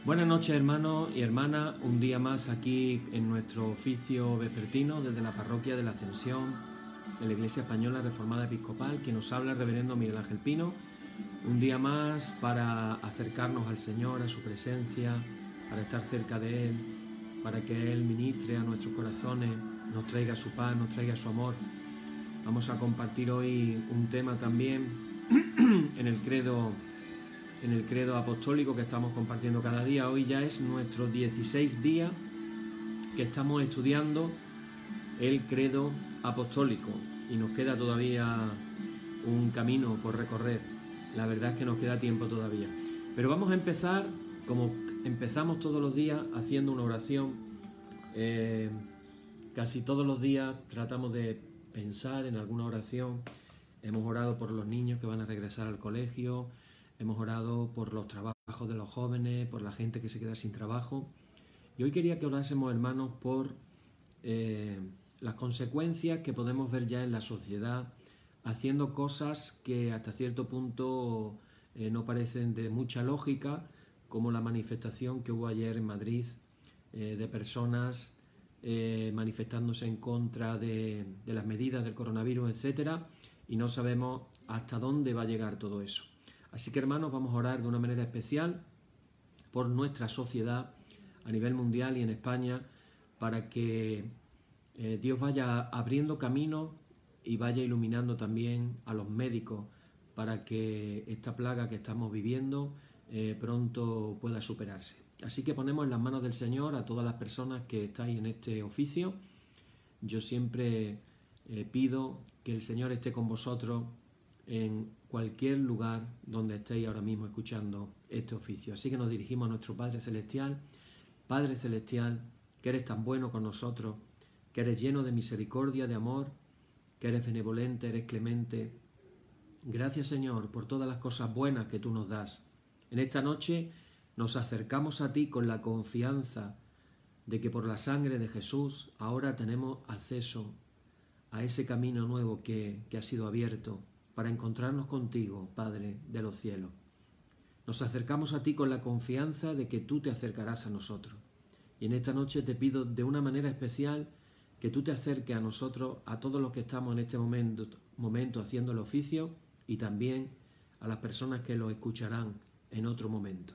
Buenas noches, hermanos y hermanas, un día más aquí en nuestro oficio vespertino desde la parroquia de la Ascensión de la Iglesia Española Reformada Episcopal, que nos habla el reverendo Miguel Ángel Pino. Un día más para acercarnos al Señor, a su presencia, para estar cerca de Él, para que Él ministre a nuestros corazones, nos traiga su paz, nos traiga su amor. Vamos a compartir hoy un tema también en el credo apostólico que estamos compartiendo cada día. Hoy ya es nuestro 16 día que estamos estudiando el credo apostólico y nos queda todavía un camino por recorrer. La verdad es que nos queda tiempo todavía. Pero vamos a empezar, como empezamos todos los días, haciendo una oración. Casi todos los días tratamos de pensar en alguna oración. Hemos orado por los niños que van a regresar al colegio. Hemos orado por los trabajos de los jóvenes, por la gente que se queda sin trabajo. Y hoy quería que orásemos, hermanos, por las consecuencias que podemos ver ya en la sociedad, haciendo cosas que hasta cierto punto no parecen de mucha lógica, como la manifestación que hubo ayer en Madrid de personas manifestándose en contra de las medidas del coronavirus, etcétera, y no sabemos hasta dónde va a llegar todo eso. Así que, hermanos, vamos a orar de una manera especial por nuestra sociedad a nivel mundial y en España, para que Dios vaya abriendo camino y vaya iluminando también a los médicos para que esta plaga que estamos viviendo pronto pueda superarse. Así que ponemos en las manos del Señor a todas las personas que estáis en este oficio. Yo siempre pido que el Señor esté con vosotros en cualquier lugar donde estéis ahora mismo escuchando este oficio. Así que nos dirigimos a nuestro Padre Celestial. Padre Celestial, que eres tan bueno con nosotros, que eres lleno de misericordia, de amor, que eres benevolente, eres clemente. Gracias, Señor, por todas las cosas buenas que tú nos das. En esta noche nos acercamos a ti con la confianza de que por la sangre de Jesús ahora tenemos acceso a ese camino nuevo que ha sido abierto para encontrarnos contigo, Padre de los cielos. Nos acercamos a ti con la confianza de que tú te acercarás a nosotros. Y en esta noche te pido de una manera especial que tú te acerques a nosotros, a todos los que estamos en este momento haciendo el oficio, y también a las personas que lo escucharán en otro momento.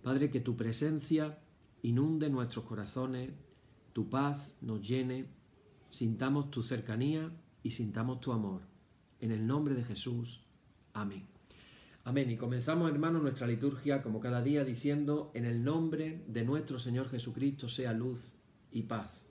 Padre, que tu presencia inunde nuestros corazones, tu paz nos llene, sintamos tu cercanía y sintamos tu amor. En el nombre de Jesús. Amén. Amén. Y comenzamos, hermanos, nuestra liturgia como cada día diciendo: en el nombre de nuestro Señor Jesucristo sea luz y paz.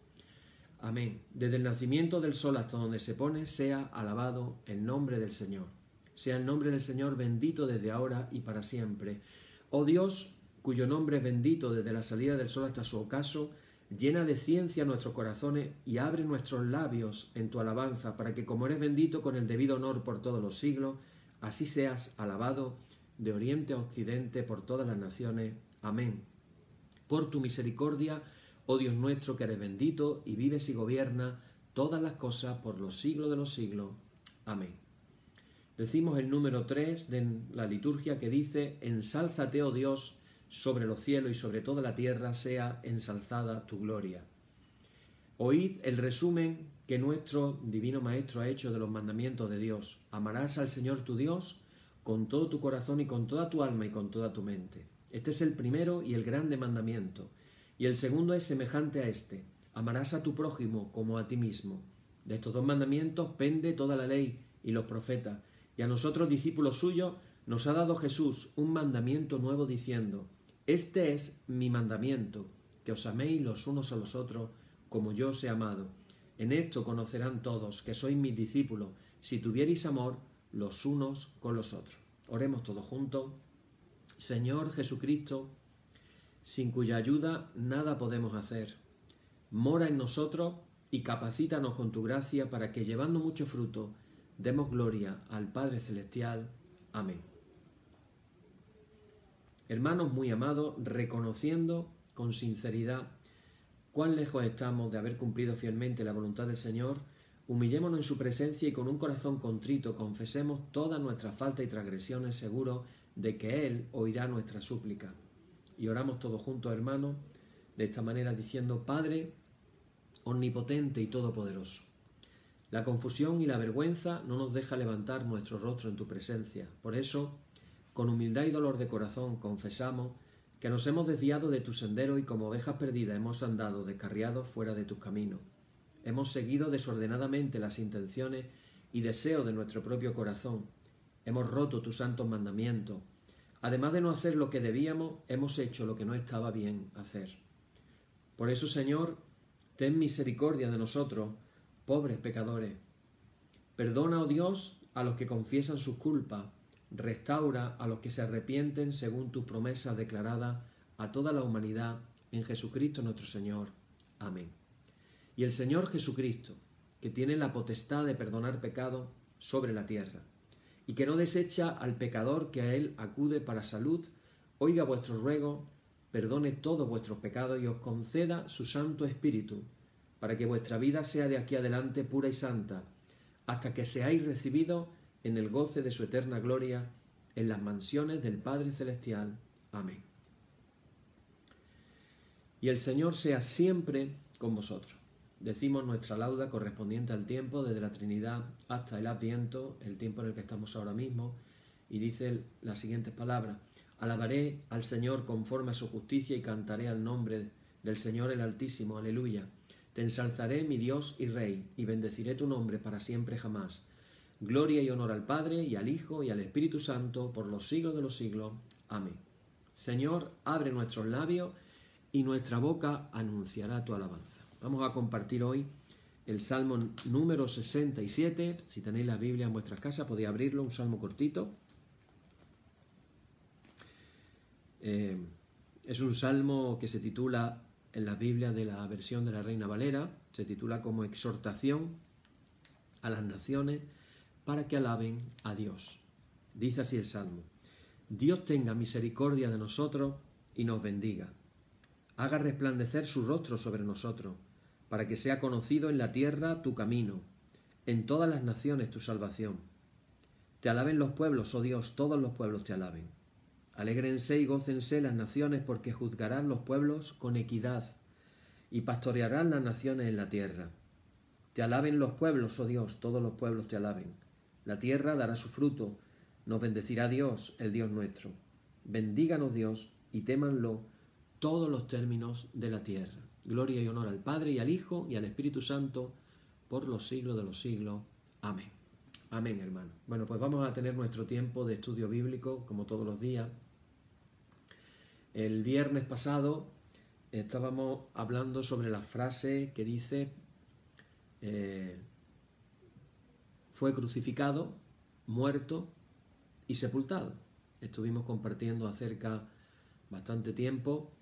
Amén. Desde el nacimiento del sol hasta donde se pone, sea alabado el nombre del Señor. Sea el nombre del Señor bendito desde ahora y para siempre. Oh Dios, cuyo nombre es bendito desde la salida del sol hasta su ocaso, llena de ciencia nuestros corazones y abre nuestros labios en tu alabanza, para que, como eres bendito con el debido honor por todos los siglos, así seas alabado de oriente a occidente por todas las naciones. Amén. Por tu misericordia, oh Dios nuestro, que eres bendito y vives y gobiernas todas las cosas por los siglos de los siglos. Amén. Decimos el número 3 de la liturgia, que dice: ensálzate, oh Dios, sobre los cielos y sobre toda la tierra sea ensalzada tu gloria. Oíd el resumen que nuestro Divino Maestro ha hecho de los mandamientos de Dios. Amarás al Señor tu Dios con todo tu corazón y con toda tu alma y con toda tu mente. Este es el primero y el grande mandamiento. Y el segundo es semejante a este: amarás a tu prójimo como a ti mismo. De estos dos mandamientos pende toda la ley y los profetas. Y a nosotros, discípulos suyos, nos ha dado Jesús un mandamiento nuevo, diciendo: este es mi mandamiento, que os améis los unos a los otros como yo os he amado. En esto conocerán todos que sois mis discípulos, si tuviereis amor los unos con los otros. Oremos todos juntos. Señor Jesucristo, sin cuya ayuda nada podemos hacer, mora en nosotros y capacítanos con tu gracia para que, llevando mucho fruto, demos gloria al Padre Celestial. Amén. Hermanos muy amados, reconociendo con sinceridad cuán lejos estamos de haber cumplido fielmente la voluntad del Señor, humillémonos en su presencia y con un corazón contrito confesemos todas nuestras faltas y transgresiones, seguros de que Él oirá nuestra súplica. y oramos todos juntos, hermanos, de esta manera diciendo: Padre omnipotente y todopoderoso, la confusión y la vergüenza no nos deja levantar nuestro rostro en tu presencia. Por eso, con humildad y dolor de corazón, confesamos que nos hemos desviado de tu sendero y como ovejas perdidas hemos andado descarriados fuera de tus caminos. Hemos seguido desordenadamente las intenciones y deseos de nuestro propio corazón. Hemos roto tus santos mandamientos. Además de no hacer lo que debíamos, hemos hecho lo que no estaba bien hacer. Por eso, Señor, ten misericordia de nosotros, pobres pecadores. Perdona, oh Dios, a los que confiesan sus culpas. Restaura a los que se arrepienten según tus promesas declaradas a toda la humanidad en Jesucristo nuestro Señor. Amén. Y el Señor Jesucristo, que tiene la potestad de perdonar pecados sobre la tierra, y que no desecha al pecador que a él acude para salud, oiga vuestros ruegos, perdone todos vuestros pecados y os conceda su Santo Espíritu, para que vuestra vida sea de aquí adelante pura y santa, hasta que seáis recibidos en el goce de su eterna gloria, en las mansiones del Padre Celestial. Amén. Y el Señor sea siempre con vosotros. Decimos nuestra lauda correspondiente al tiempo, desde la Trinidad hasta el Adviento, el tiempo en el que estamos ahora mismo, y dice las siguientes palabras: Alabaré al Señor conforme a su justicia y cantaré al nombre del Señor el Altísimo. Aleluya. Te ensalzaré, mi Dios y Rey, y bendeciré tu nombre para siempre jamás. Gloria y honor al Padre, y al Hijo, y al Espíritu Santo, por los siglos de los siglos. Amén. Señor, abre nuestros labios, y nuestra boca anunciará tu alabanza. Vamos a compartir hoy el Salmo número 67. Si tenéis la Biblia en vuestras casas, podéis abrirlo, un salmo cortito. Es un salmo que se titula, en la Biblia de la versión de la Reina Valera, se titula como exhortación a las naciones para que alaben a Dios. Dice así el Salmo: Dios tenga misericordia de nosotros y nos bendiga. Haga resplandecer su rostro sobre nosotros, para que sea conocido en la tierra tu camino, en todas las naciones tu salvación. Te alaben los pueblos, oh Dios, todos los pueblos te alaben. Alégrense y gócense las naciones, porque juzgarán los pueblos con equidad y pastorearán las naciones en la tierra. Te alaben los pueblos, oh Dios, todos los pueblos te alaben. La tierra dará su fruto, nos bendecirá Dios, el Dios nuestro. Bendíganos Dios y témanlo todos los términos de la tierra. Gloria y honor al Padre y al Hijo y al Espíritu Santo, por los siglos de los siglos. Amén. Amén, hermano. Bueno, pues vamos a tener nuestro tiempo de estudio bíblico, como todos los días. El viernes pasado estábamos hablando sobre la frase que dice: fue crucificado, muerto y sepultado. Estuvimos compartiendo acerca bastante tiempo.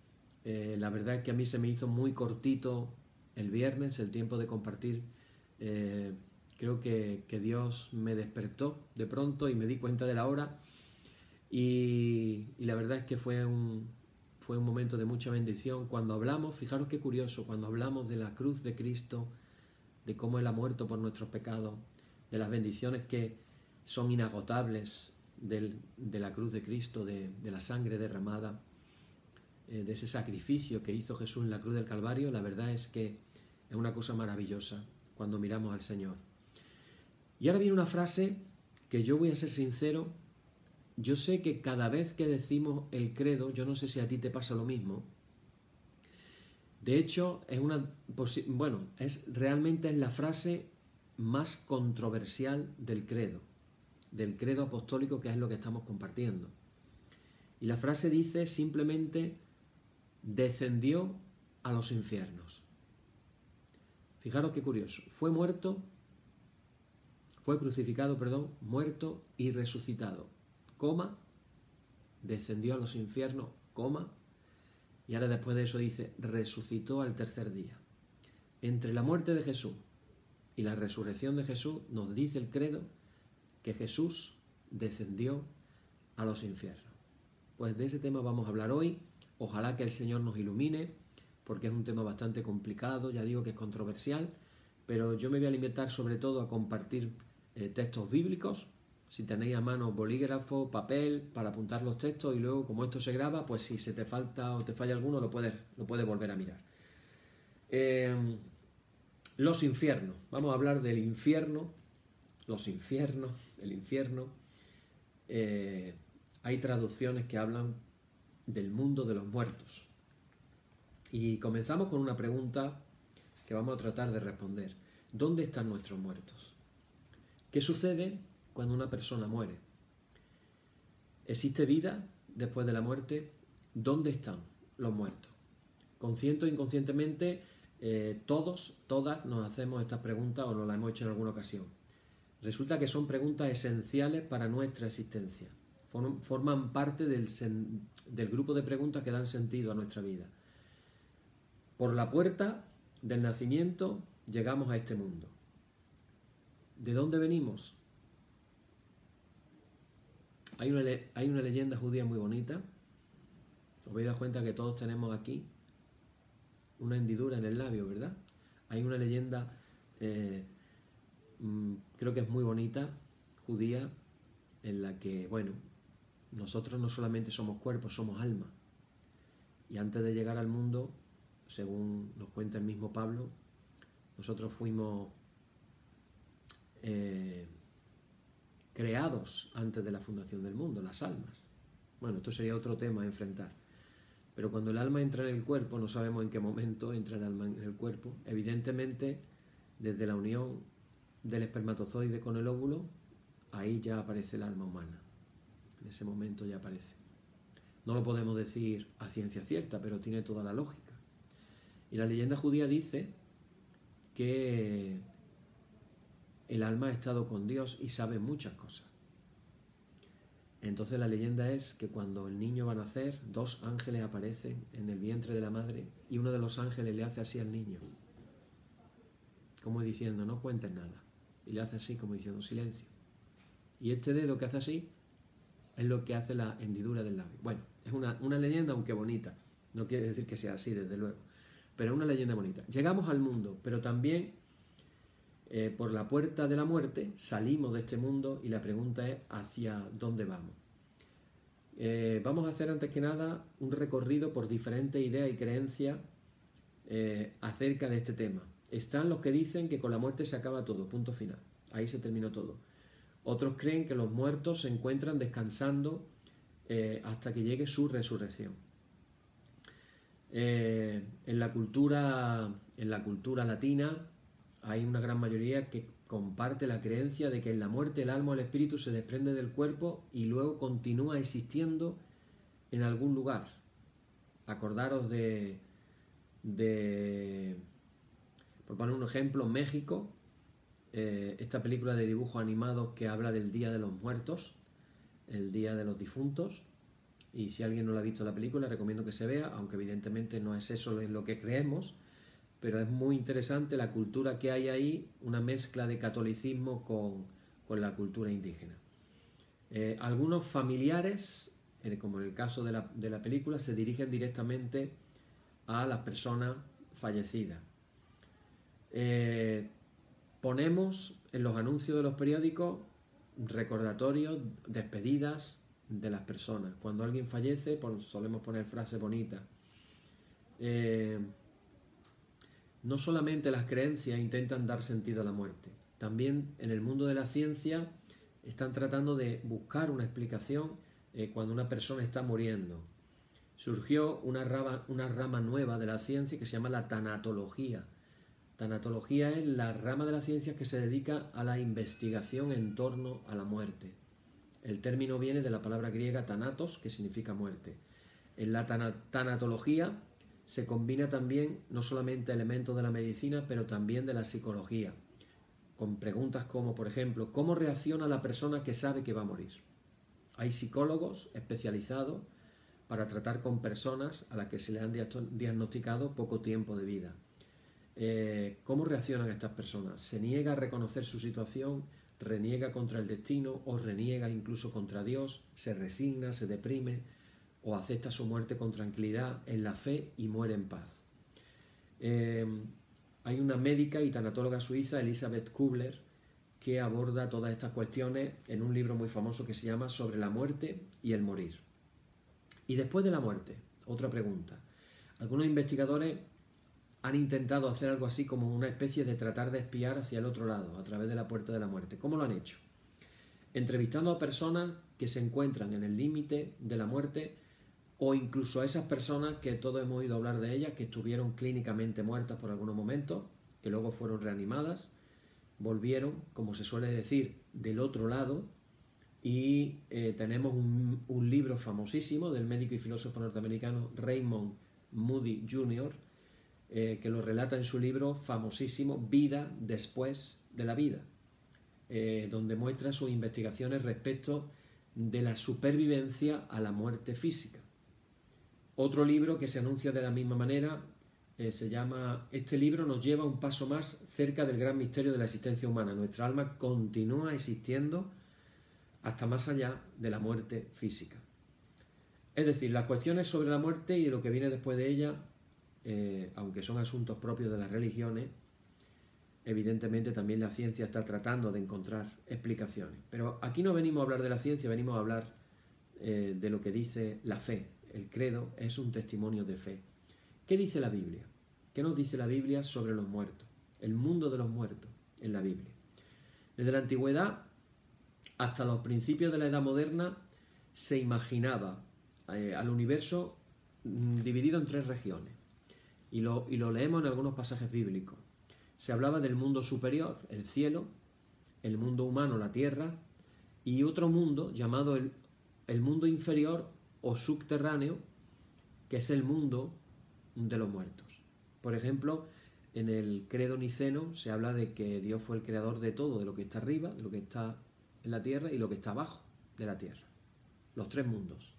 La verdad es que a mí se me hizo muy cortito el viernes el tiempo de compartir. Creo que Dios me despertó de pronto y me di cuenta de la hora, y la verdad es que fue un momento de mucha bendición. Cuando hablamos, fijaros qué curioso, cuando hablamos de la cruz de Cristo, de cómo Él ha muerto por nuestros pecados, de las bendiciones que son inagotables de la cruz de Cristo, de la sangre derramada, de ese sacrificio que hizo Jesús en la cruz del Calvario, la verdad es que es una cosa maravillosa cuando miramos al Señor. Y ahora viene una frase que yo voy a ser sincero, yo sé que cada vez que decimos el credo, yo no sé si a ti te pasa lo mismo. De hecho, realmente es la frase más controversial del credo apostólico, que es lo que estamos compartiendo. Y la frase dice simplemente: descendió a los infiernos. Fijaros qué curioso. Fue crucificado, muerto y resucitado, descendió a los infiernos, y ahora después de eso dice: resucitó al tercer día. Entre la muerte de Jesús y la resurrección de Jesús nos dice el credo que Jesús descendió a los infiernos. Pues de ese tema vamos a hablar hoy. Ojalá que el Señor nos ilumine, porque es un tema bastante complicado, ya digo que es controversial, pero yo me voy a limitar sobre todo a compartir textos bíblicos Si tenéis a mano bolígrafo, papel, para apuntar los textos, y luego, como esto se graba, pues si se te falta o te falla alguno, lo puedes volver a mirar. Los infiernos. Vamos a hablar del infierno. Los infiernos, el infierno. Hay traducciones que hablan del mundo de los muertos. Y comenzamos con una pregunta que vamos a tratar de responder. ¿Dónde están nuestros muertos? ¿Qué sucede cuando una persona muere? ¿Existe vida después de la muerte? ¿Dónde están los muertos? Consciente o inconscientemente, todas nos hacemos estas preguntas o nos las hemos hecho en alguna ocasión. Resulta que son preguntas esenciales para nuestra existencia. Forman parte del grupo de preguntas que dan sentido a nuestra vida. Por la puerta del nacimiento llegamos a este mundo. ¿De dónde venimos? Hay una leyenda judía muy bonita. Os vais a dar cuenta que todos tenemos aquí una hendidura en el labio, ¿verdad? Hay una leyenda, creo que es muy bonita, judía, en la que, bueno, nosotros no solamente somos cuerpos, somos alma. Y antes de llegar al mundo, según nos cuenta el mismo Pablo, nosotros fuimos creados antes de la fundación del mundo, las almas. Bueno, esto sería otro tema a enfrentar. Pero cuando el alma entra en el cuerpo, no sabemos en qué momento entra el alma en el cuerpo. Evidentemente, desde la unión del espermatozoide con el óvulo, ahí ya aparece el alma humana. En ese momento ya aparece. No lo podemos decir a ciencia cierta, pero tiene toda la lógica. Y la leyenda judía dice que el alma ha estado con Dios y sabe muchas cosas. Entonces la leyenda es que cuando el niño va a nacer, 2 ángeles aparecen en el vientre de la madre y uno de los ángeles le hace así al niño, como diciendo, no cuentes nada. Y le hace así, como diciendo, silencio. Y este dedo que hace así es lo que hace la hendidura del labio. Bueno, es una leyenda, aunque bonita. No quiere decir que sea así, desde luego. Pero es una leyenda bonita. Llegamos al mundo, pero también por la puerta de la muerte salimos de este mundo y la pregunta es ¿hacia dónde vamos? Vamos a hacer antes que nada un recorrido por diferentes ideas y creencias acerca de este tema. Están los que dicen que con la muerte se acaba todo, punto final. Ahí se terminó todo. Otros creen que los muertos se encuentran descansando hasta que llegue su resurrección. En la cultura latina hay una gran mayoría que comparte la creencia de que en la muerte el alma o el espíritu se desprende del cuerpo y luego continúa existiendo en algún lugar. Acordaros por poner un ejemplo, México, esta película de dibujos animados que habla del Día de los Muertos, el Día de los Difuntos, y si alguien no la ha visto la película, recomiendo que se vea, aunque evidentemente no es eso en lo que creemos, pero es muy interesante la cultura que hay ahí, una mezcla de catolicismo con la cultura indígena. Algunos familiares, como en el caso de la película, se dirigen directamente a las personas fallecidas. Ponemos en los anuncios de los periódicos recordatorios, despedidas de las personas. Cuando alguien fallece, solemos poner frases bonitas. No solamente las creencias intentan dar sentido a la muerte, también en el mundo de la ciencia están tratando de buscar una explicación cuando una persona está muriendo. Surgió una rama nueva de la ciencia que se llama la tanatología. Tanatología es la rama de la ciencia que se dedica a la investigación en torno a la muerte. El término viene de la palabra griega thanatos, que significa muerte. En la tanatología se combina también no solamente elementos de la medicina, pero también de la psicología, con preguntas como, por ejemplo, ¿cómo reacciona la persona que sabe que va a morir? Hay psicólogos especializados para tratar con personas a las que se les han diagnosticado poco tiempo de vida. ¿Cómo reaccionan estas personas? ¿Se niega a reconocer su situación? ¿Reniega contra el destino? ¿O reniega incluso contra Dios? ¿Se resigna? ¿Se deprime? ¿O acepta su muerte con tranquilidad en la fe y muere en paz? Hay una médica y tanatóloga suiza, Elisabeth Kubler, que aborda todas estas cuestiones en un libro muy famoso que se llama Sobre la muerte y el morir. Y después de la muerte, otra pregunta. Algunos investigadores han intentado hacer algo así como una especie de tratar de espiar hacia el otro lado, a través de la puerta de la muerte. ¿Cómo lo han hecho? Entrevistando a personas que se encuentran en el límite de la muerte, o incluso a esas personas que todos hemos oído hablar de ellas, que estuvieron clínicamente muertas por algunos momentos, que luego fueron reanimadas, volvieron, como se suele decir, del otro lado, y tenemos un libro famosísimo del médico y filósofo norteamericano Raymond Moody Jr., que lo relata en su libro famosísimo Vida después de la vida, donde muestra sus investigaciones respecto de la supervivencia a la muerte física. Otro libro que se anuncia de la misma manera se llama Este libro nos lleva un paso más cerca del gran misterio de la existencia humana. Nuestra alma continúa existiendo hasta más allá de la muerte física. Es decir, las cuestiones sobre la muerte y lo que viene después de ella, aunque son asuntos propios de las religiones, evidentemente también la ciencia está tratando de encontrar explicaciones. Pero aquí no venimos a hablar de la ciencia, venimos a hablar de lo que dice la fe. El credo es un testimonio de fe. ¿Qué dice la Biblia? ¿Qué nos dice la Biblia sobre los muertos? El mundo de los muertos en la Biblia. Desde la antigüedad hasta los principios de la Edad Moderna se imaginaba al universo dividido en 3 regiones. Y lo leemos en algunos pasajes bíblicos. Se hablaba del mundo superior, el cielo, el mundo humano, la tierra, y otro mundo llamado el mundo inferior o subterráneo, que es el mundo de los muertos. Por ejemplo, en el credo niceno se habla de que Dios fue el creador de todo, de lo que está arriba, de lo que está en la tierra y lo que está abajo de la tierra. Los 3 mundos.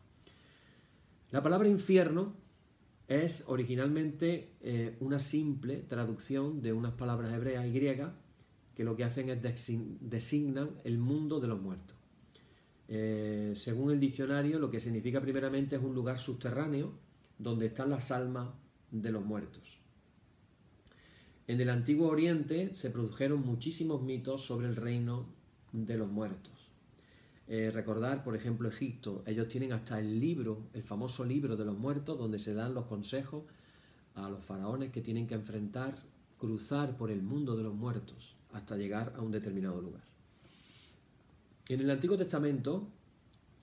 La palabra infierno es originalmente una simple traducción de unas palabras hebreas y griegas que lo que hacen es designan el mundo de los muertos. Según el diccionario, lo que significa primeramente es un lugar subterráneo donde están las almas de los muertos. En el Antiguo Oriente se produjeron muchísimos mitos sobre el reino de los muertos. Recordar, por ejemplo, Egipto, ellos tienen hasta el libro, el famoso libro de los muertos, donde se dan los consejos a los faraones que tienen que cruzar por el mundo de los muertos hasta llegar a un determinado lugar. En el Antiguo Testamento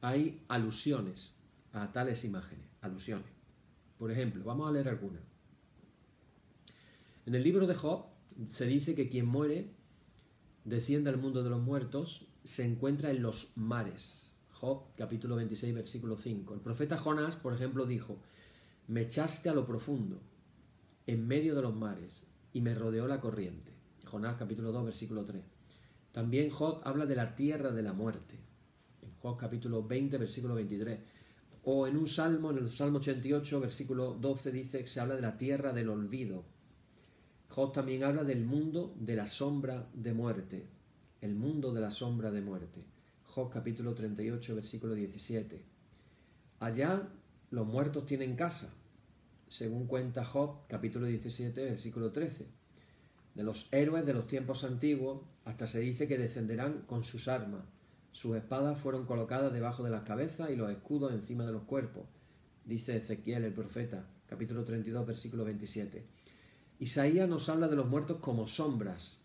hay alusiones a tales imágenes, alusiones. Por ejemplo, vamos a leer algunas. En el libro de Job se dice que quien muere desciende al mundo de los muertos, se encuentra en los mares. Job, capítulo 26, versículo 5. El profeta Jonás, por ejemplo, dijo: me echaste a lo profundo, en medio de los mares, y me rodeó la corriente. Jonás, capítulo 2, versículo 3. También Job habla de la tierra de la muerte. En Job, capítulo 20, versículo 23. O en un salmo, en el Salmo 88, versículo 12, dice que se habla de la tierra del olvido. Job también habla del mundo de la sombra de muerte. El mundo de la sombra de muerte. Job capítulo 38, versículo 17. Allá los muertos tienen casa, según cuenta Job capítulo 17, versículo 13. De los héroes de los tiempos antiguos, hasta se dice que descenderán con sus armas. Sus espadas fueron colocadas debajo de las cabezas y los escudos encima de los cuerpos. Dice Ezequiel el profeta, capítulo 32, versículo 27. Isaías nos habla de los muertos como sombras.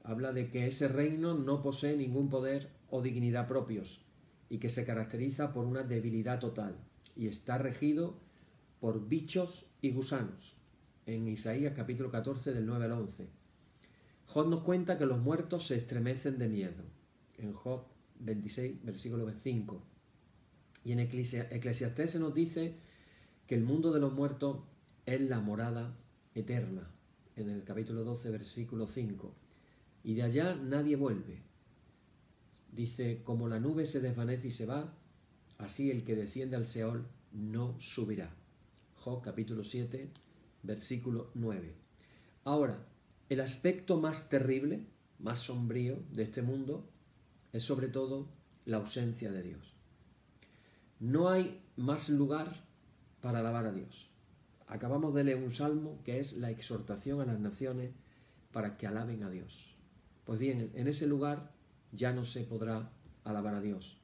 Habla de que ese reino no posee ningún poder o dignidad propios y que se caracteriza por una debilidad total y está regido por bichos y gusanos. En Isaías capítulo 14 del 9 al 11. Job nos cuenta que los muertos se estremecen de miedo. En Job 26, versículo 5. Y en Eclesiastés se nos dice que el mundo de los muertos es la morada eterna, en el capítulo 12, versículo 5. Y de allá nadie vuelve. Dice, como la nube se desvanece y se va, así el que desciende al Seol no subirá. Job capítulo 7, versículo 9. Ahora, el aspecto más terrible, más sombrío de este mundo es sobre todo la ausencia de Dios. No hay más lugar para alabar a Dios. Acabamos de leer un salmo que es la exhortación a las naciones para que alaben a Dios. Pues bien, en ese lugar ya no se podrá alabar a Dios.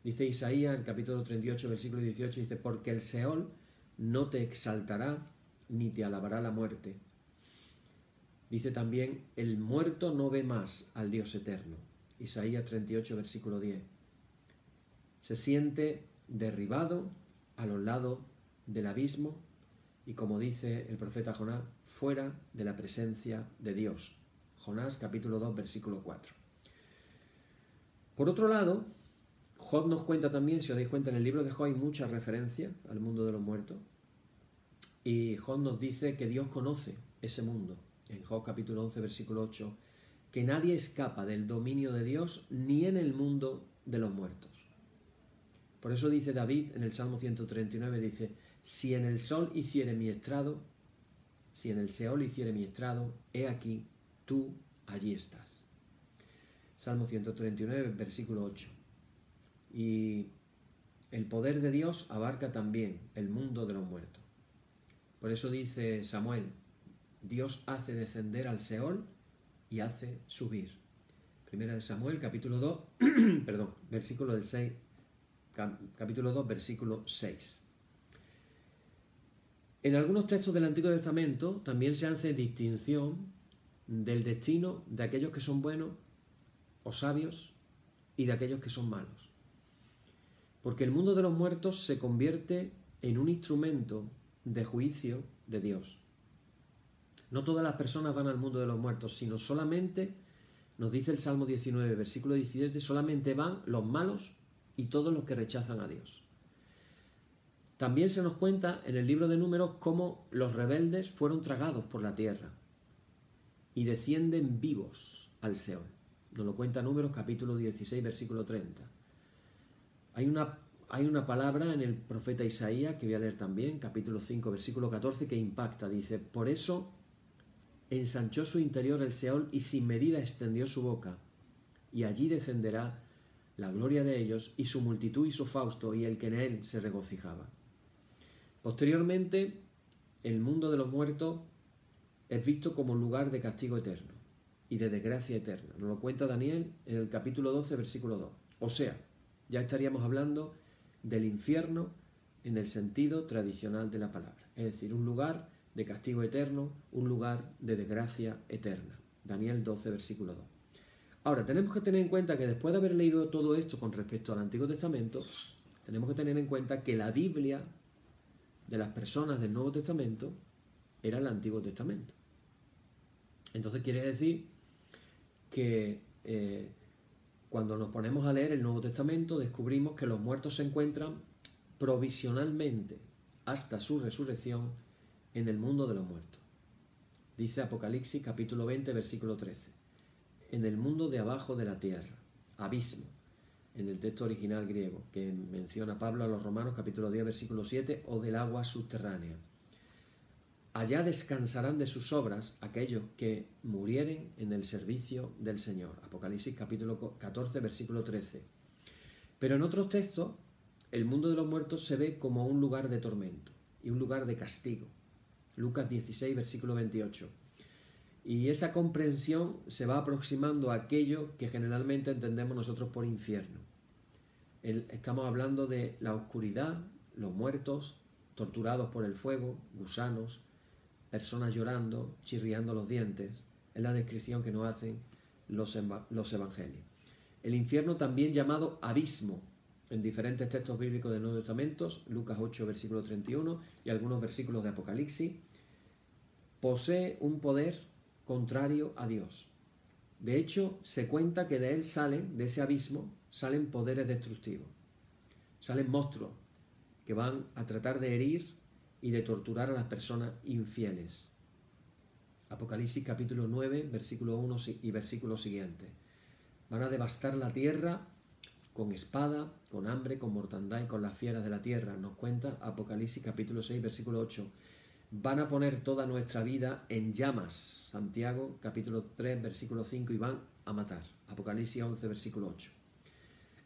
Dice Isaías, en capítulo 38, versículo 18, dice, porque el Seol no te exaltará ni te alabará la muerte. Dice también, el muerto no ve más al Dios eterno. Isaías 38, versículo 10. Se siente derribado a los lados del abismo y, como dice el profeta Jonás, fuera de la presencia de Dios. Jonás capítulo 2, versículo 4. Por otro lado, Job nos cuenta también, si os dais cuenta, en el libro de Job hay mucha referencia al mundo de los muertos. Y Job nos dice que Dios conoce ese mundo. En Job capítulo 11, versículo 8, que nadie escapa del dominio de Dios ni en el mundo de los muertos. Por eso dice David en el Salmo 139, dice, si en el sol hiciere mi estrado, si en el Seol hiciere mi estrado, he aquí, tú allí estás. Salmo 139, versículo 8. Y el poder de Dios abarca también el mundo de los muertos. Por eso dice Samuel, Dios hace descender al Seol y hace subir. Primera de Samuel, capítulo 2, perdón, versículo del 6, capítulo 2, versículo 6. En algunos textos del Antiguo Testamento también se hace distinción del destino de aquellos que son buenos o sabios y de aquellos que son malos. Porque el mundo de los muertos se convierte en un instrumento de juicio de Dios. No todas las personas van al mundo de los muertos, sino solamente, nos dice el Salmo 19, versículo 17, solamente van los malos y todos los que rechazan a Dios. También se nos cuenta en el libro de Números cómo los rebeldes fueron tragados por la tierra y descienden vivos al Seol. Nos lo cuenta Números capítulo 16, versículo 30. Hay una palabra en el profeta Isaías, que voy a leer también, capítulo 5, versículo 14, que impacta. Dice, por eso ensanchó su interior el Seol y sin medida extendió su boca, y allí descenderá la gloria de ellos, y su multitud y su fausto, y el que en él se regocijaba. Posteriormente, el mundo de los muertos es visto como un lugar de castigo eterno y de desgracia eterna. Nos lo cuenta Daniel en el capítulo 12, versículo 2. O sea, ya estaríamos hablando del infierno en el sentido tradicional de la palabra. Es decir, un lugar de castigo eterno, un lugar de desgracia eterna. Daniel 12, versículo 2. Ahora, tenemos que tener en cuenta que después de haber leído todo esto con respecto al Antiguo Testamento, tenemos que tener en cuenta que la Biblia de las personas del Nuevo Testamento era el Antiguo Testamento. Entonces quiere decir que cuando nos ponemos a leer el Nuevo Testamento descubrimos que los muertos se encuentran provisionalmente hasta su resurrección en el mundo de los muertos. Dice Apocalipsis capítulo 20 versículo 13. En el mundo de abajo de la tierra, abismo, en el texto original griego que menciona Pablo a los Romanos capítulo 10 versículo 7, o del agua subterránea. Allá descansarán de sus obras aquellos que murieren en el servicio del Señor. Apocalipsis capítulo 14, versículo 13. Pero en otros textos, el mundo de los muertos se ve como un lugar de tormento y un lugar de castigo. Lucas 16, versículo 28. Y esa comprensión se va aproximando a aquello que generalmente entendemos nosotros por infierno. Estamos hablando de la oscuridad, los muertos, torturados por el fuego, gusanos, personas llorando, chirriando los dientes. Es la descripción que nos hacen los evangelios. El infierno, también llamado abismo, en diferentes textos bíblicos del Nuevo Testamento, Lucas 8, versículo 31, y algunos versículos de Apocalipsis, posee un poder contrario a Dios. De hecho, se cuenta que de él salen, de ese abismo, salen poderes destructivos. Salen monstruos que van a tratar de herir y de torturar a las personas infieles. Apocalipsis capítulo 9, versículo 1 y versículo siguiente. Van a devastar la tierra con espada, con hambre, con mortandad y con las fieras de la tierra. Nos cuenta Apocalipsis capítulo 6, versículo 8. Van a poner toda nuestra vida en llamas. Santiago capítulo 3, versículo 5, y van a matar. Apocalipsis 11, versículo 8.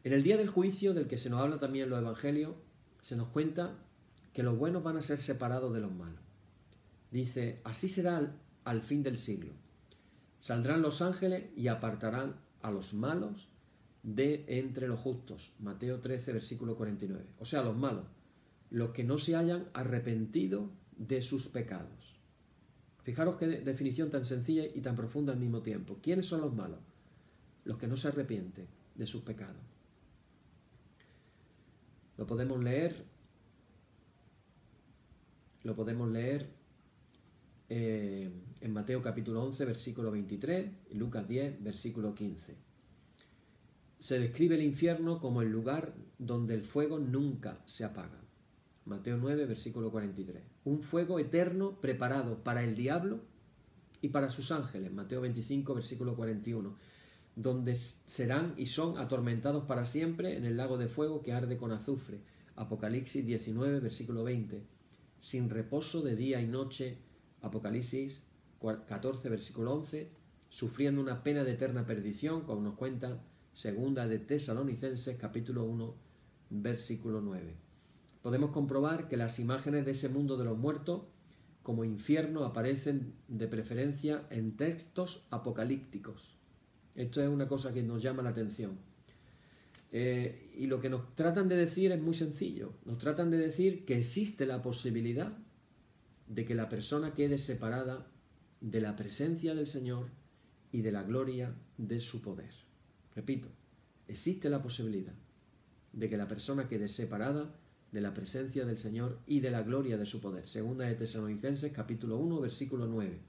En el día del juicio, del que se nos habla también en los evangelios, se nos cuenta que los buenos van a ser separados de los malos. Dice, así será al fin del siglo. Saldrán los ángeles y apartarán a los malos de entre los justos. Mateo 13, versículo 49. O sea, los malos, los que no se hayan arrepentido de sus pecados. Fijaros qué definición tan sencilla y tan profunda al mismo tiempo. ¿Quiénes son los malos? Los que no se arrepienten de sus pecados. Lo podemos leer en Mateo capítulo 11, versículo 23, y Lucas 10, versículo 15. Se describe el infierno como el lugar donde el fuego nunca se apaga. Mateo 9, versículo 43. Un fuego eterno preparado para el diablo y para sus ángeles. Mateo 25, versículo 41. Donde serán y son atormentados para siempre en el lago de fuego que arde con azufre. Apocalipsis 19, versículo 20. Sin reposo de día y noche. Apocalipsis 14, versículo 11. Sufriendo una pena de eterna perdición, como nos cuenta Segunda de Tesalonicenses, capítulo 1, versículo 9. Podemos comprobar que las imágenes de ese mundo de los muertos como infierno aparecen de preferencia en textos apocalípticos. Esto es una cosa que nos llama la atención. Y lo que nos tratan de decir es muy sencillo. Nos tratan de decir que existe la posibilidad de que la persona quede separada de la presencia del Señor y de la gloria de su poder. Repito, existe la posibilidad de que la persona quede separada de la presencia del Señor y de la gloria de su poder. Segunda de Tesalonicenses, capítulo 1, versículo 9.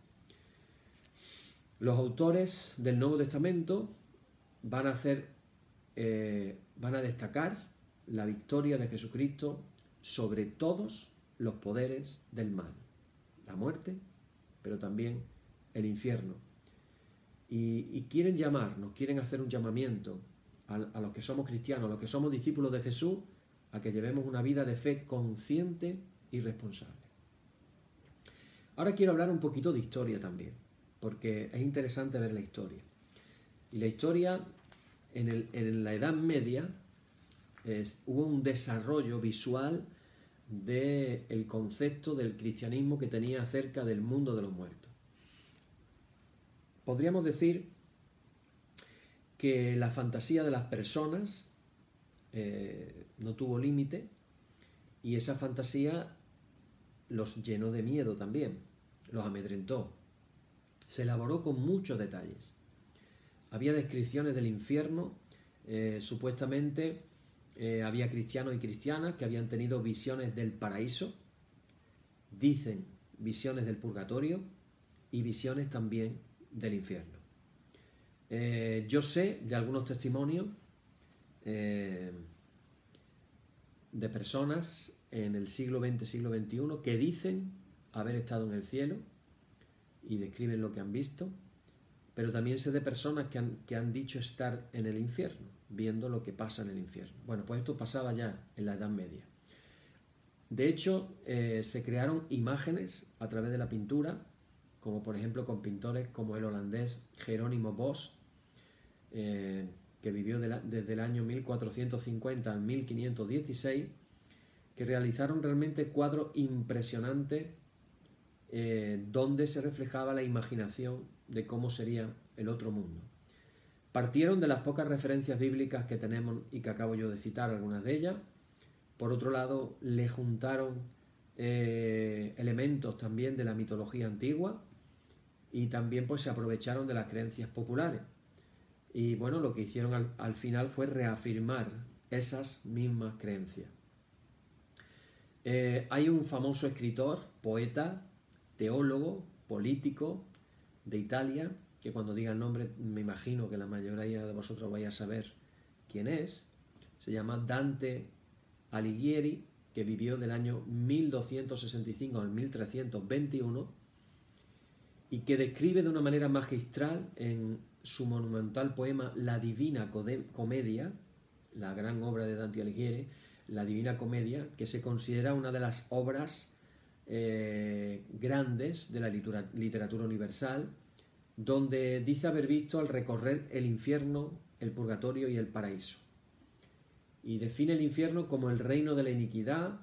Los autores del Nuevo Testamento van a destacar la victoria de Jesucristo sobre todos los poderes del mal. La muerte, pero también el infierno. Y nos quieren hacer un llamamiento a los que somos cristianos, a los que somos discípulos de Jesús, a que llevemos una vida de fe consciente y responsable. Ahora quiero hablar un poquito de historia también, porque es interesante ver la historia. Y la historia, en la Edad Media, hubo un desarrollo visual del concepto del cristianismo que tenía acerca del mundo de los muertos. Podríamos decir que la fantasía de las personas no tuvo límite y esa fantasía los llenó de miedo también, los amedrentó. Se elaboró con muchos detalles. Había descripciones del infierno, supuestamente había cristianos y cristianas que habían tenido visiones del paraíso, dicen visiones del purgatorio y visiones también del infierno. Yo sé de algunos testimonios de personas en el siglo XX, siglo XXI, que dicen haber estado en el cielo y describen lo que han visto, pero también sé de personas que han dicho estar en el infierno, viendo lo que pasa en el infierno. Bueno, pues esto pasaba ya en la Edad Media. De hecho, se crearon imágenes a través de la pintura, como por ejemplo con pintores como el holandés Jerónimo Bosch, que vivió desde el año 1450 al 1516, que realizaron realmente cuadros impresionantes donde se reflejaba la imaginación de cómo sería el otro mundo. Partieron de las pocas referencias bíblicas que tenemos y que acabo yo de citar, algunas de ellas. Por otro lado, le juntaron elementos también de la mitología antigua y también pues se aprovecharon de las creencias populares. Y bueno, lo que hicieron al final fue reafirmar esas mismas creencias. Hay un famoso escritor, poeta, teólogo, político de Italia, que cuando diga el nombre me imagino que la mayoría de vosotros vais a saber quién es. Se llama Dante Alighieri, que vivió del año 1265 al 1321 y que describe de una manera magistral en su monumental poema La Divina Comedia, la gran obra de Dante Alighieri, La Divina Comedia, que se considera una de las obras grandes de la literatura universal, donde dice haber visto al recorrer el infierno, el purgatorio y el paraíso. Y define el infierno como el reino de la iniquidad,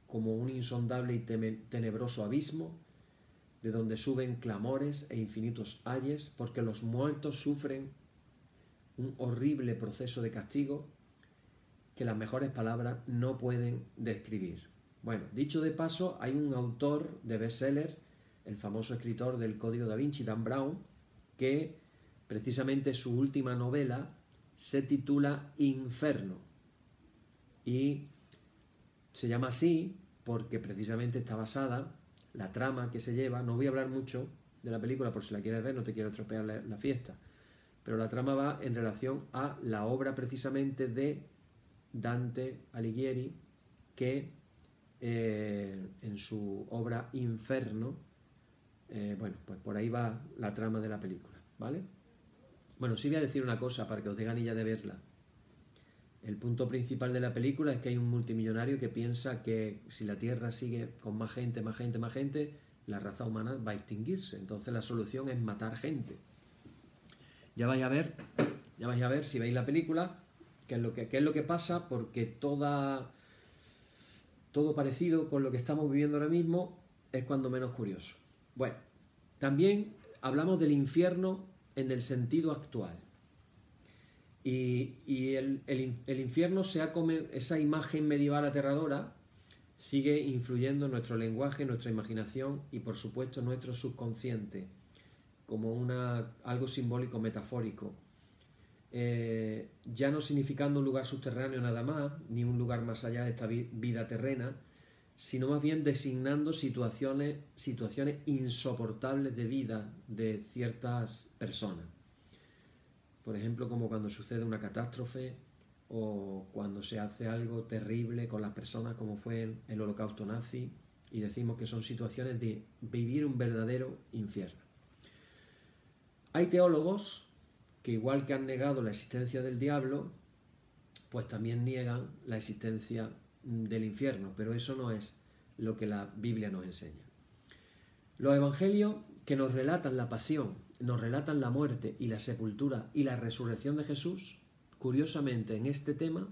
como un insondable y tenebroso abismo, de donde suben clamores e infinitos ayes, porque los muertos sufren un horrible proceso de castigo que las mejores palabras no pueden describir. Bueno, dicho de paso, hay un autor de bestseller, el famoso escritor del Código da Vinci, Dan Brown, que precisamente su última novela se titula Inferno. Y se llama así porque precisamente está basada, la trama que se lleva, no voy a hablar mucho de la película por si la quieres ver, no te quiero estropear la fiesta, pero la trama va en relación a la obra precisamente de Dante Alighieri, que en su obra Inferno, bueno, pues por ahí va la trama de la película, ¿vale? Bueno, sí voy a decir una cosa para que os dé ganilla de verla. El punto principal de la película es que hay un multimillonario que piensa que si la Tierra sigue con más gente, la raza humana va a extinguirse. Entonces la solución es matar gente. Ya vais a ver si veis la película qué es lo que pasa, porque todo parecido con lo que estamos viviendo ahora mismo es cuando menos curioso. Bueno, también hablamos del infierno en el sentido actual. Y el infierno esa imagen medieval aterradora sigue influyendo en nuestro lenguaje, nuestra imaginación y por supuesto en nuestro subconsciente, como algo simbólico, metafórico. Ya no significando un lugar subterráneo nada más, ni un lugar más allá de esta vida terrena, sino más bien designando situaciones insoportables de vida de ciertas personas. Por ejemplo, como cuando sucede una catástrofe o cuando se hace algo terrible con las personas, como fue el Holocausto nazi, y decimos que son situaciones de vivir un verdadero infierno. Hay teólogos que, igual que han negado la existencia del diablo, pues también niegan la existencia del infierno, pero eso no es lo que la Biblia nos enseña. Los evangelios que nos relatan la pasión, nos relatan la muerte y la sepultura y la resurrección de Jesús, curiosamente en este tema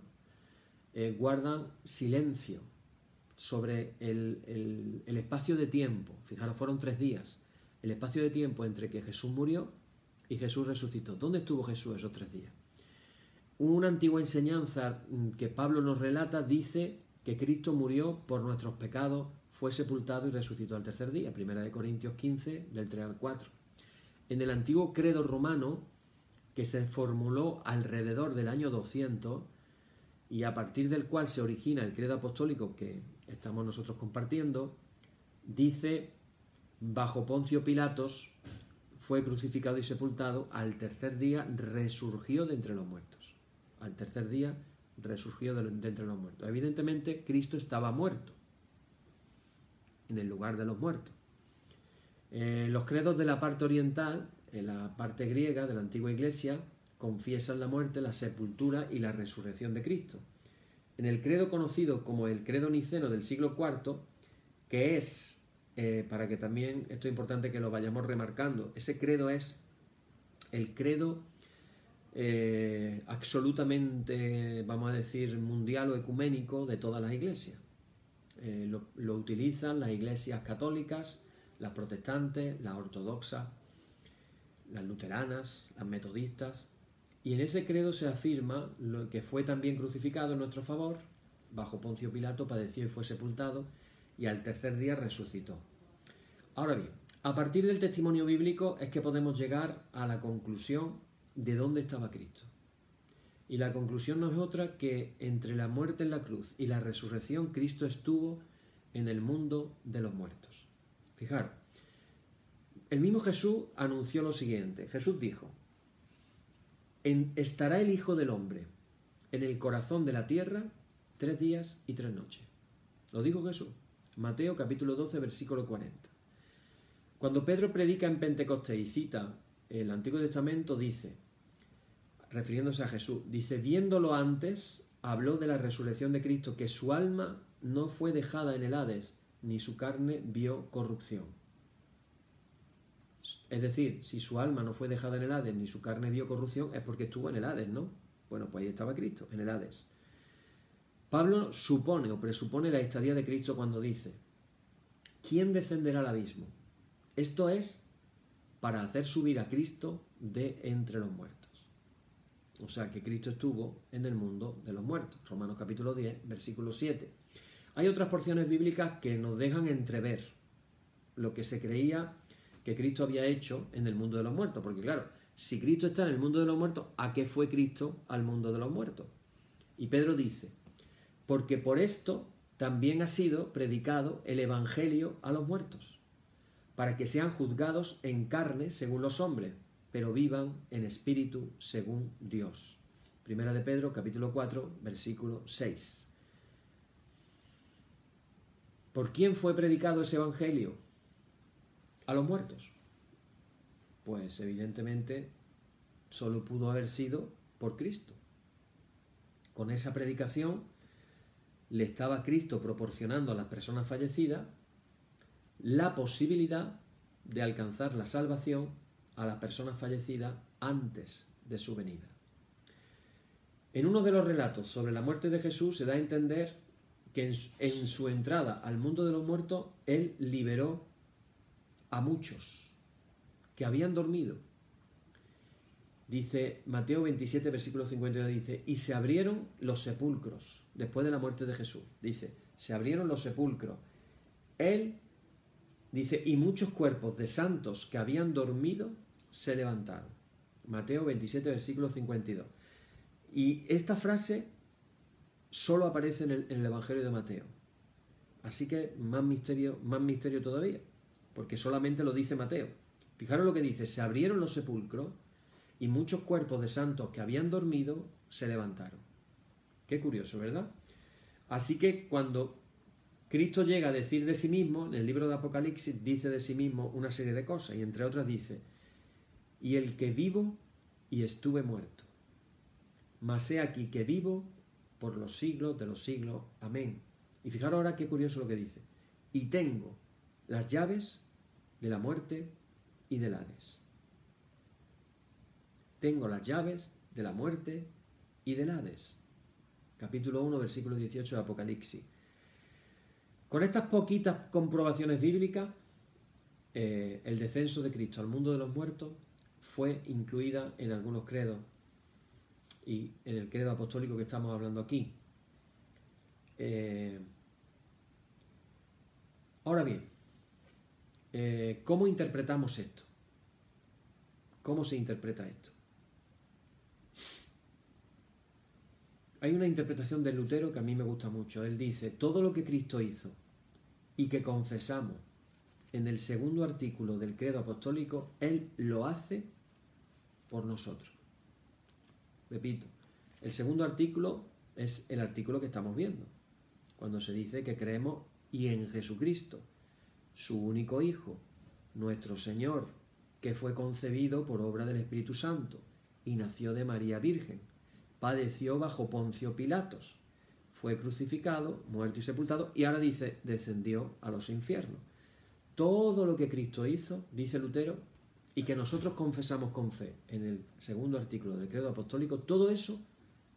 guardan silencio sobre el espacio de tiempo. Fijaros, fueron 3 días, el espacio de tiempo entre que Jesús murió y Jesús resucitó. ¿Dónde estuvo Jesús esos 3 días? Una antigua enseñanza que Pablo nos relata dice que Cristo murió por nuestros pecados, fue sepultado y resucitó al 3er día, 1 Corintios 15, del 3 al 4. En el antiguo credo romano, que se formuló alrededor del año 200 y a partir del cual se origina el credo apostólico que estamos nosotros compartiendo, dice: bajo Poncio Pilatos fue crucificado y sepultado, al 3er día resurgió de entre los muertos. Al 3er día resurgió de entre los muertos. Evidentemente Cristo estaba muerto en el lugar de los muertos. Los credos de la parte oriental, en la parte griega de la antigua iglesia, confiesan la muerte, la sepultura y la resurrección de Cristo. En el credo conocido como el credo niceno del siglo IV, que es, para que también esto es importante que lo vayamos remarcando, ese credo es el credo absolutamente, vamos a decir, mundial o ecuménico de todas las iglesias. Lo utilizan las iglesias católicas, las protestantes, las ortodoxas, las luteranas, las metodistas, y en ese credo se afirma lo que fue también crucificado en nuestro favor, bajo Poncio Pilato padeció y fue sepultado, y al 3er día resucitó. Ahora bien, a partir del testimonio bíblico es que podemos llegar a la conclusión de dónde estaba Cristo. Y la conclusión no es otra que entre la muerte en la cruz y la resurrección, Cristo estuvo en el mundo de los muertos. Fijaros, el mismo Jesús anunció lo siguiente. Jesús dijo: estará el Hijo del Hombre en el corazón de la tierra 3 días y 3 noches. Lo dijo Jesús. Mateo capítulo 12, versículo 40. Cuando Pedro predica en Pentecostés y cita el Antiguo Testamento, dice, refiriéndose a Jesús, dice: viéndolo antes, habló de la resurrección de Cristo, que su alma no fue dejada en el Hades, ni su carne vio corrupción. Es decir, si su alma no fue dejada en el Hades, ni su carne vio corrupción, es porque estuvo en el Hades, ¿no? Bueno, pues ahí estaba Cristo, en el Hades. Pablo supone o presupone la estadía de Cristo cuando dice: ¿quién descenderá al abismo? Esto es para hacer subir a Cristo de entre los muertos. O sea que Cristo estuvo en el mundo de los muertos. Romanos capítulo 10, versículo 7. Hay otras porciones bíblicas que nos dejan entrever lo que se creía que Cristo había hecho en el mundo de los muertos. Porque claro, si Cristo está en el mundo de los muertos, ¿a qué fue Cristo al mundo de los muertos? Y Pedro dice, porque por esto también ha sido predicado el Evangelio a los muertos, para que sean juzgados en carne según los hombres, pero vivan en espíritu según Dios. Primera de Pedro, capítulo 4, versículo 6. ¿Por quién fue predicado ese Evangelio a los muertos? Pues evidentemente solo pudo haber sido por Cristo. Con esa predicación le estaba Cristo proporcionando a las personas fallecidas la posibilidad de alcanzar la salvación a las personas fallecidas antes de su venida. En uno de los relatos sobre la muerte de Jesús se da a entender que en su entrada al mundo de los muertos, Él liberó a muchos que habían dormido. Dice Mateo 27, versículo 51, dice, y se abrieron los sepulcros, después de la muerte de Jesús. Dice, se abrieron los sepulcros. Él, dice, y muchos cuerpos de santos que habían dormido se levantaron. Mateo 27, versículo 52. Y esta frase solo aparece en el Evangelio de Mateo. Así que más misterio todavía, porque solamente lo dice Mateo. Fijaros lo que dice, se abrieron los sepulcros y muchos cuerpos de santos que habían dormido se levantaron. Qué curioso, ¿verdad? Así que cuando Cristo llega a decir de sí mismo, en el libro de Apocalipsis dice de sí mismo una serie de cosas, y entre otras dice, y el que vivo y estuve muerto, mas he aquí que vivo por los siglos de los siglos. Amén. Y fijaros ahora qué curioso lo que dice, y tengo las llaves de la muerte y del Hades. Tengo las llaves de la muerte y del Hades. Capítulo 1, versículo 18 de Apocalipsis. Con estas poquitas comprobaciones bíblicas, el descenso de Cristo al mundo de los muertos fue incluida en algunos credos y en el credo apostólico que estamos hablando aquí. Ahora bien, ¿cómo interpretamos esto? ¿Cómo se interpreta esto? Hay una interpretación de Lutero que a mí me gusta mucho. Él dice, todo lo que Cristo hizo y que confesamos en el segundo artículo del credo apostólico, Él lo hace por nosotros. Repito, el segundo artículo es el artículo que estamos viendo, cuando se dice que creemos y en Jesucristo, su único Hijo, nuestro Señor, que fue concebido por obra del Espíritu Santo y nació de María Virgen, padeció bajo Poncio Pilatos, fue crucificado, muerto y sepultado, y ahora dice, descendió a los infiernos. Todo lo que Cristo hizo, dice Lutero, y que nosotros confesamos con fe en el segundo artículo del credo apostólico, todo eso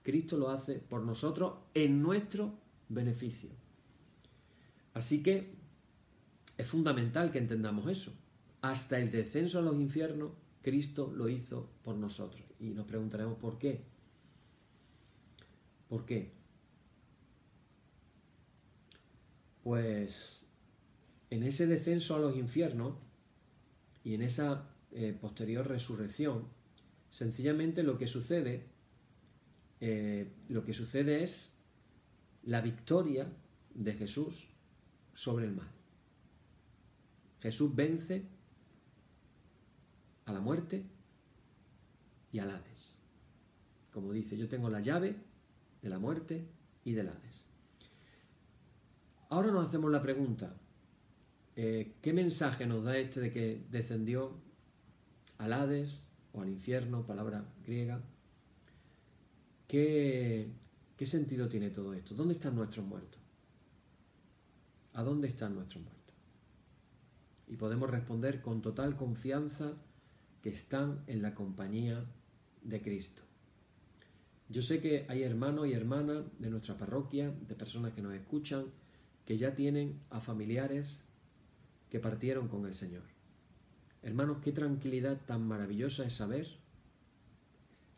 Cristo lo hace por nosotros en nuestro beneficio. Así que es fundamental que entendamos eso. Hasta el descenso a los infiernos, Cristo lo hizo por nosotros. Y nos preguntaremos ¿por qué? ¿Por qué? Pues en ese descenso a los infiernos y en esa posterior resurrección, sencillamente lo que sucede es la victoria de Jesús sobre el mal. Jesús vence a la muerte y al Hades. Como dice, yo tengo la llave de la muerte y del Hades. Ahora nos hacemos la pregunta, ¿qué mensaje nos da este de que descendió al Hades o al infierno, palabra griega? ¿Qué sentido tiene todo esto? ¿Dónde están nuestros muertos? ¿A dónde están nuestros muertos? Y podemos responder con total confianza que están en la compañía de Cristo. Yo sé que hay hermanos y hermanas de nuestra parroquia, de personas que nos escuchan, que ya tienen a familiares que partieron con el Señor. Hermanos, qué tranquilidad tan maravillosa es saber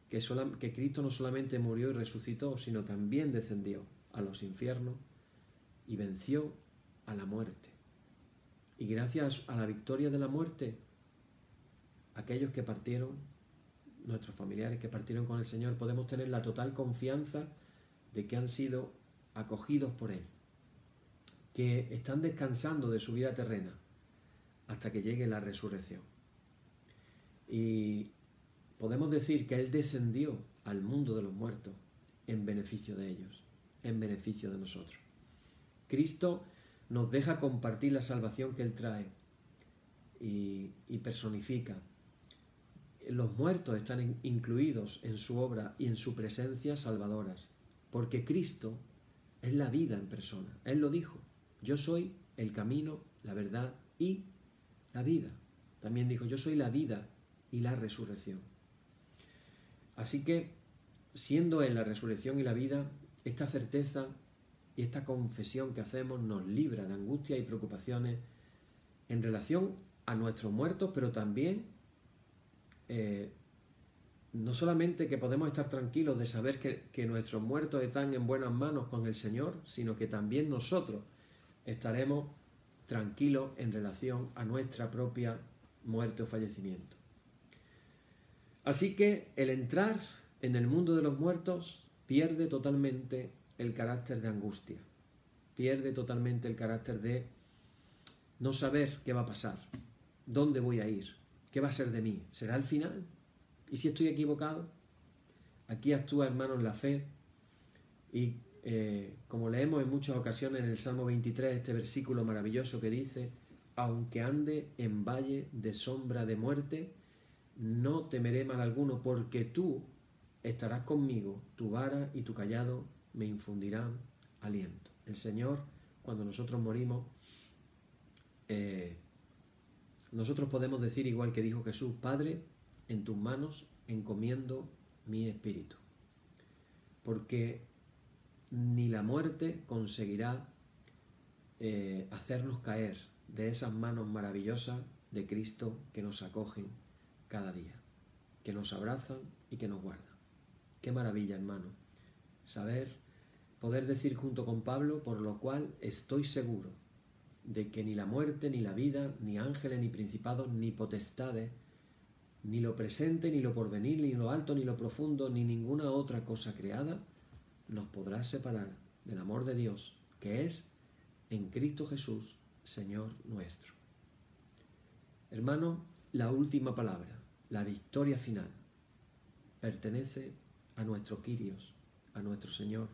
que Cristo no solamente murió y resucitó, sino también descendió a los infiernos y venció a la muerte. Y gracias a la victoria de la muerte, aquellos que partieron, nuestros familiares que partieron con el Señor, podemos tener la total confianza de que han sido acogidos por Él, que están descansando de su vida terrena hasta que llegue la resurrección. Y podemos decir que Él descendió al mundo de los muertos en beneficio de ellos, en beneficio de nosotros. Cristo nos deja compartir la salvación que Él trae y personifica. Los muertos están incluidos en su obra y en su presencia salvadoras, porque Cristo es la vida en persona. Él lo dijo: yo soy el camino, la verdad y la vida. También dijo: yo soy la vida y la resurrección. Así que, siendo Él la resurrección y la vida, esta certeza y esta confesión que hacemos nos libra de angustia y preocupaciones en relación a nuestros muertos, pero también no solamente que podemos estar tranquilos de saber que nuestros muertos están en buenas manos con el Señor, sino que también nosotros estaremos tranquilos en relación a nuestra propia muerte o fallecimiento. Así que el entrar en el mundo de los muertos pierde totalmente el carácter de angustia, pierde totalmente el carácter de no saber qué va a pasar, dónde voy a ir, qué va a ser de mí, ¿será el final? ¿Y si estoy equivocado? Aquí actúa, hermanos, la fe y como leemos en muchas ocasiones en el Salmo 23, este versículo maravilloso que dice: aunque ande en valle de sombra de muerte, no temeré mal alguno, porque tú estarás conmigo, tu vara y tu cayado me infundirán aliento. El Señor, cuando nosotros morimos, nosotros podemos decir, igual que dijo Jesús: Padre, en tus manos encomiendo mi espíritu, porque ni la muerte conseguirá hacernos caer de esas manos maravillosas de Cristo que nos acogen cada día, que nos abrazan y que nos guardan. Qué maravilla, hermano, poder decir junto con Pablo: por lo cual estoy seguro de que ni la muerte, ni la vida, ni ángeles, ni principados, ni potestades, ni lo presente, ni lo porvenir, ni lo alto, ni lo profundo, ni ninguna otra cosa creada nos podrá separar del amor de Dios, que es en Cristo Jesús, Señor nuestro. Hermano, la última palabra, la victoria final, pertenece a nuestro Kyrios, a nuestro Señor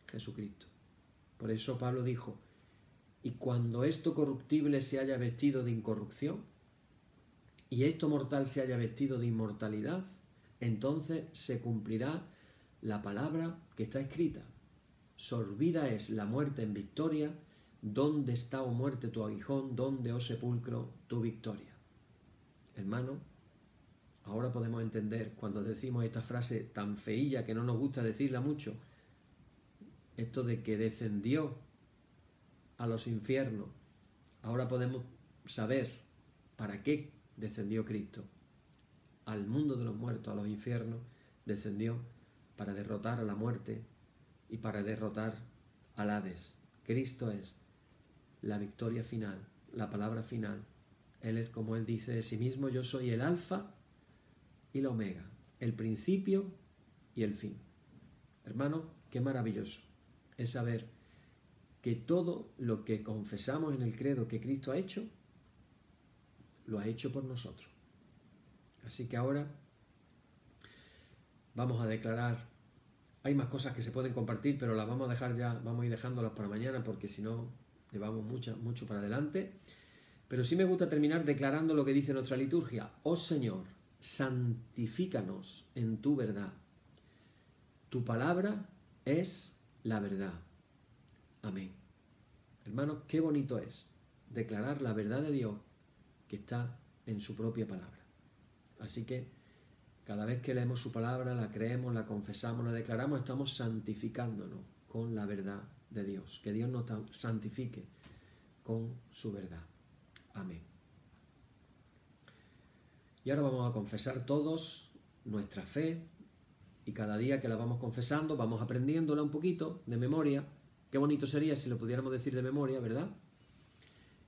Jesucristo. Por eso Pablo dijo: y cuando esto corruptible se haya vestido de incorrupción y esto mortal se haya vestido de inmortalidad, entonces se cumplirá la palabra que está escrita: sorbida es la muerte en victoria. ¿Dónde está, oh muerte, tu aguijón? ¿Dónde, oh sepulcro, tu victoria? Hermano, ahora podemos entender cuando decimos esta frase tan feilla que no nos gusta decirla mucho, esto de que descendió a los infiernos. Ahora podemos saber para qué descendió Cristo al mundo de los muertos, a los infiernos. Descendió para derrotar a la muerte y para derrotar al Hades. Cristo es la victoria final, la palabra final. Él es, como Él dice de sí mismo: yo soy el alfa y la omega, el principio y el fin. Hermano, qué maravilloso es saber que todo lo que confesamos en el credo que Cristo ha hecho, lo ha hecho por nosotros. Así que ahora vamos a declarar. Hay más cosas que se pueden compartir, pero las vamos a dejar ya, vamos a ir dejándolas para mañana, porque si no, llevamos mucho para adelante. Pero sí me gusta terminar declarando lo que dice nuestra liturgia: oh Señor, santifícanos en tu verdad. Tu palabra es la verdad. Amén. Hermanos, qué bonito es declarar la verdad de Dios que está en su propia palabra. Así que cada vez que leemos su palabra, la creemos, la confesamos, la declaramos, estamos santificándonos con la verdad de Dios. Que Dios nos santifique con su verdad. Amén. Y ahora vamos a confesar todos nuestra fe y cada día que la vamos confesando vamos aprendiéndola un poquito de memoria. Qué bonito sería si lo pudiéramos decir de memoria, ¿verdad?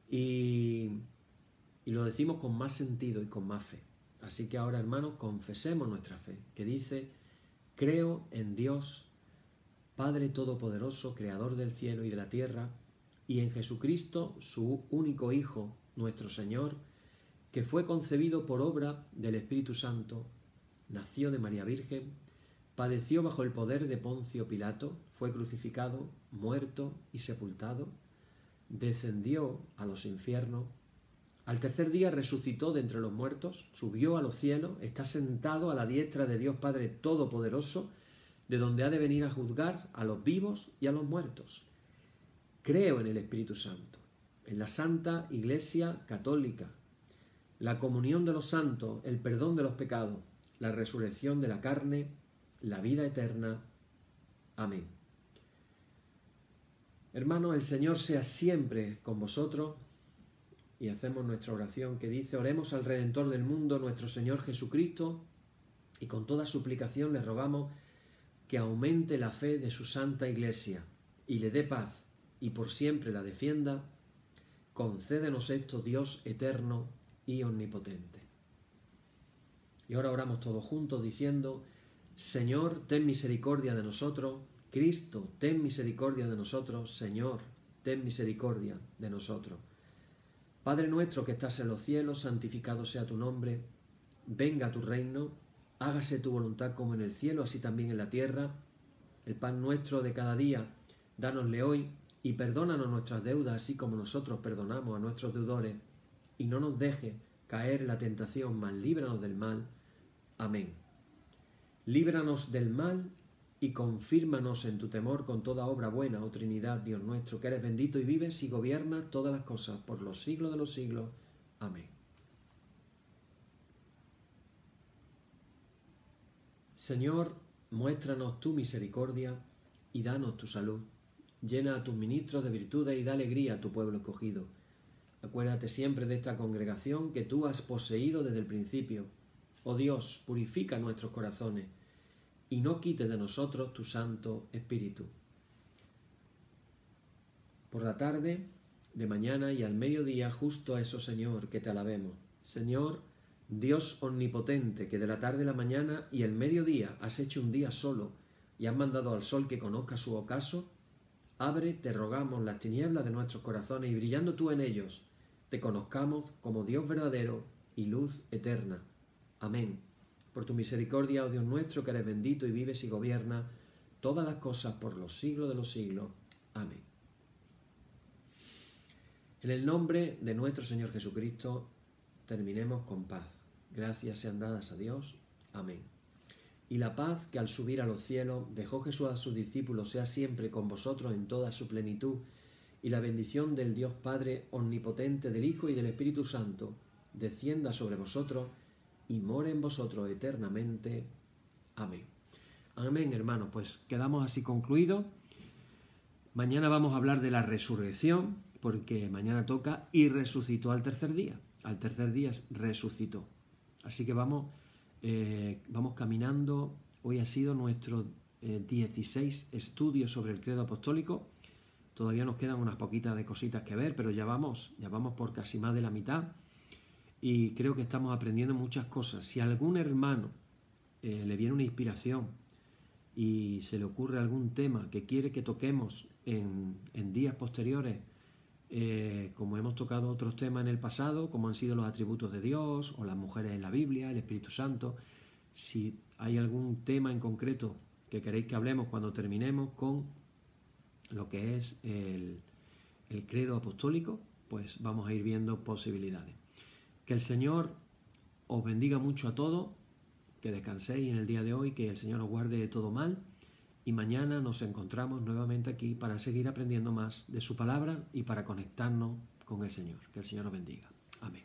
Y lo decimos con más sentido y con más fe. Así que ahora, hermanos, confesemos nuestra fe, que dice: creo en Dios, Padre Todopoderoso, Creador del cielo y de la tierra, y en Jesucristo, su único Hijo, nuestro Señor, que fue concebido por obra del Espíritu Santo, nació de María Virgen, padeció bajo el poder de Poncio Pilato, fue crucificado, muerto y sepultado, descendió a los infiernos, al tercer día resucitó de entre los muertos, subió a los cielos, está sentado a la diestra de Dios Padre Todopoderoso, de donde ha de venir a juzgar a los vivos y a los muertos. Creo en el Espíritu Santo, en la Santa Iglesia Católica, la comunión de los santos, el perdón de los pecados, la resurrección de la carne, la vida eterna. Amén. Hermanos, el Señor sea siempre con vosotros. Y hacemos nuestra oración que dice: oremos al Redentor del mundo, nuestro Señor Jesucristo, y con toda suplicación le rogamos que aumente la fe de su Santa Iglesia y le dé paz y por siempre la defienda. Concédenos esto, Dios eterno y omnipotente. Y ahora oramos todos juntos diciendo: Señor, ten misericordia de nosotros. Cristo, ten misericordia de nosotros. Señor, ten misericordia de nosotros. Padre nuestro que estás en los cielos, santificado sea tu nombre. Venga a tu reino, hágase tu voluntad como en el cielo, así también en la tierra. El pan nuestro de cada día, dánosle hoy, y perdónanos nuestras deudas, así como nosotros perdonamos a nuestros deudores. Y no nos deje caer en la tentación, mas líbranos del mal. Amén. Líbranos del mal y confírmanos en tu temor con toda obra buena, oh Trinidad, Dios nuestro, que eres bendito y vives y gobiernas todas las cosas por los siglos de los siglos. Amén. Señor, muéstranos tu misericordia y danos tu salud. Llena a tus ministros de virtudes y da alegría a tu pueblo escogido. Acuérdate siempre de esta congregación que tú has poseído desde el principio. Oh Dios, purifica nuestros corazones y no quites de nosotros tu Santo Espíritu. Por la tarde, de mañana y al mediodía, justo a eso, Señor, que te alabemos. Señor, Dios omnipotente, que de la tarde a la mañana y el mediodía has hecho un día solo y has mandado al sol que conozca su ocaso, abre, te rogamos, las tinieblas de nuestros corazones y brillando tú en ellos, te conozcamos como Dios verdadero y luz eterna. Amén. Por tu misericordia, oh Dios nuestro, que eres bendito y vives y gobiernas todas las cosas por los siglos de los siglos. Amén. En el nombre de nuestro Señor Jesucristo, terminemos con paz. Gracias sean dadas a Dios. Amén. Y la paz que al subir a los cielos dejó Jesús a sus discípulos sea siempre con vosotros en toda su plenitud, y la bendición del Dios Padre omnipotente, del Hijo y del Espíritu Santo descienda sobre vosotros y more en vosotros eternamente. Amén. Amén, hermanos. Pues quedamos así concluidos. Mañana vamos a hablar de la resurrección, porque mañana toca y resucitó al tercer día. Al tercer día resucitó. Así que vamos caminando. Hoy ha sido nuestro 16 estudios sobre el credo apostólico. Todavía nos quedan unas poquitas de cositas que ver, pero ya vamos por casi más de la mitad. Y creo que estamos aprendiendo muchas cosas. Si a algún hermano le viene una inspiración y se le ocurre algún tema que quiere que toquemos en días posteriores, como hemos tocado otros temas en el pasado, como han sido los atributos de Dios o las mujeres en la Biblia, el Espíritu Santo, si hay algún tema en concreto que queréis que hablemos cuando terminemos con lo que es el credo apostólico, pues vamos a ir viendo posibilidades. Que el Señor os bendiga mucho a todos, que descanséis en el día de hoy, que el Señor os guarde de todo mal y mañana nos encontramos nuevamente aquí para seguir aprendiendo más de su palabra y para conectarnos con el Señor. Que el Señor os bendiga. Amén.